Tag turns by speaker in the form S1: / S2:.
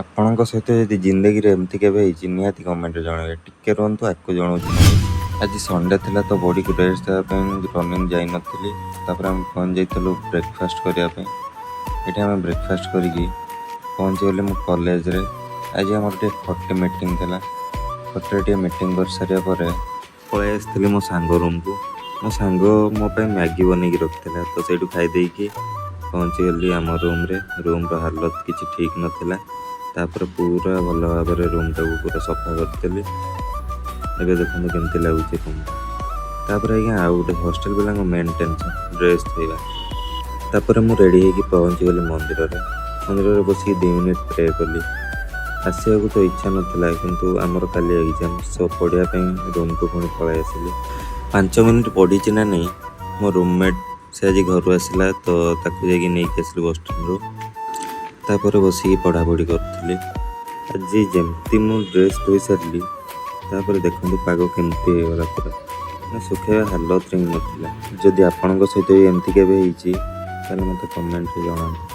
S1: ଆପଣଙ୍କ ସହିତ ଯଦି ଜିନ୍ଦଗିରେ ଏମିତି କେବେ ହେଇଛି ନିହାତି କମେଣ୍ଟରେ ଜଣାଇବେ। ଟିକେ ରୁହନ୍ତୁ, ଆକୁ ଜଣାଉଛି। ଆଜି ସଣ୍ଡେ ଥିଲା ତ ବଡ଼ିକୁ ରେଷ୍ଟ ଦେବା ପାଇଁ ରନିଂ ଯାଇନଥିଲି। ତାପରେ ଆମେ ପହଞ୍ଚି ଯାଇଥିଲୁ ବ୍ରେକଫାଷ୍ଟ କରିବା ପାଇଁ। ଏଠି ଆମେ ବ୍ରେକଫାଷ୍ଟ କରିକି ପହଞ୍ଚିଗଲି ମୁଁ କଲେଜରେ। ଆଜି ଆମର ଟିକେ ଖଟି ମିଟିଂ ଥିଲା। ଖଟିରେ ଟିକେ ମିଟିଂ କରିସାରିବା ପରେ ପଳେଇ ଆସିଥିଲି ମୋ ସାଙ୍ଗ ରୁମ୍କୁ। ମୋ ସାଙ୍ଗ ମୋ ପାଇଁ ମ୍ୟାଗି ବନେଇକି ରଖିଥିଲା, ତ ସେଇଠୁ ଖାଇ ଦେଇକି ପହଞ୍ଚିଗଲି ଆମ ରୁମ୍ରେ। ରୁମ୍ର ହାଲତ କିଛି ଠିକ୍ ନଥିଲା। ତାପରେ ପୁରା ଭଲ ଭାବରେ ରୁମ୍ଟାକୁ ପୁରା ସଫା କରିଦେଲି। ଏବେ ଦେଖନ୍ତୁ କେମିତି ଲାଗୁଛି ରୁମ୍। ତାପରେ ଆଜ୍ଞା ଆଉ ଗୋଟେ ହଷ୍ଟେଲ ପିଲାଙ୍କ ମେନ୍ ଟେନସନ୍ ଡ୍ରେସ୍ ଧୋଇବା। ତାପରେ ମୁଁ ରେଡ଼ି ହେଇକି ପହଞ୍ଚିଗଲି ମନ୍ଦିରରେ। ମନ୍ଦିରରେ ବସିକି 2 ମିନିଟ୍ ପ୍ରେ କଲି। ଆସିବାକୁ ତ ଇଚ୍ଛା ନଥିଲା, କିନ୍ତୁ ଆମର କାଲି ଏକ୍ଜାମ୍, ସୋ ପଢ଼ିବା ପାଇଁ ରୁମ୍କୁ ପୁଣି ପଳାଇ ଆସିଲି। 5 ମିନିଟ୍ ପଢ଼ିଛି ନା ନାହିଁ, ମୋ ରୁମ୍ମେଟ୍ ସେ ଆଜି ଘରୁ ଆସିଲା, ତ ତାକୁ ଯାଇକି ନେଇକି ଆସିଲି ବସଷ୍ଟାଣ୍ଡରୁ। ତାପରେ ବସିକି ପଢ଼ାପଢ଼ି କରୁଥିଲି। ଆଜି ଯେମିତି ମୁଁ ଡ୍ରେସ୍ ଧୋଇ ସାରିଲି, ତାପରେ ଦେଖନ୍ତୁ ପାଗ କେମିତି ହେଇଗଲା ପୁରା। ଶୁଖାଇବା ହାଲତରେ ହିଁ ନଥିଲା। ଯଦି ଆପଣଙ୍କ ସହିତ ବି ଏମିତି କେବେ ହେଇଛି ତାହେଲେ ମୋତେ କମେଣ୍ଟରେ ଜଣାନ୍ତୁ।